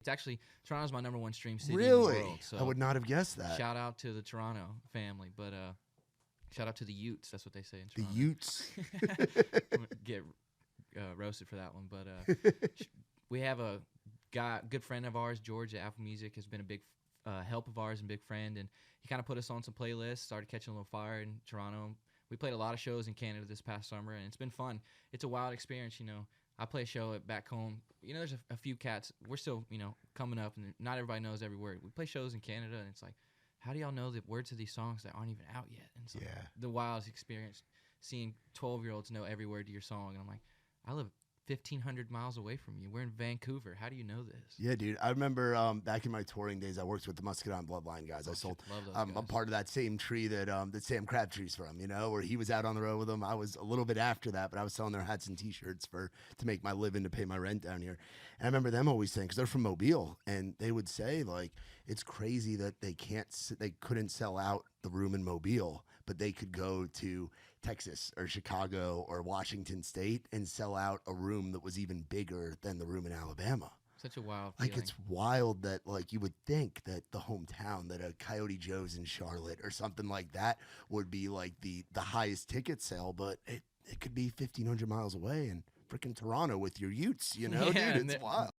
It's actually Toronto's my #1 stream city Really? in the world. So I would not have guessed that. shout out to the Toronto family, but shout out to the Utes. That's what they say in The Toronto. Utes. I'm gonna get roasted for that one, but we have a good friend of ours, George at Apple Music, has been a big help of ours and big friend, and he kind of put us on some playlists, started catching a little fire in Toronto. We played a lot of shows in Canada this past summer, and it's been fun. It's a wild experience, I play a show back home. There's a few cats. We're still, coming up, and not everybody knows every word. We play shows in Canada, and it's like, how do y'all know the words of these songs that aren't even out yet? And so the wildest experience, seeing 12-year-olds know every word to your song. And I'm like, I live 1,500 miles away from you. We're in Vancouver. How do you know this? Yeah, dude. I remember back in my touring days, I worked with the Muscadine Bloodline guys. I sold. I'm part of that same tree that Sam Crabtree's from. Where he was out on the road with them. I was a little bit after that, but I was selling their hats and T-shirts to make my living, to pay my rent down here. And I remember them always saying, because they're from Mobile, and they would say like, it's crazy that they couldn't sell out the room in Mobile, but they could go to Texas or Chicago or Washington State and sell out a room that was even bigger than the room in Alabama. Such a wild feeling. Like, it's wild that, like, you would think that the hometown, that a Coyote Joe's in Charlotte or something like that would be like the highest ticket sale, but it could be 1,500 miles away in freaking Toronto with your Utes, Yeah, dude, it's wild.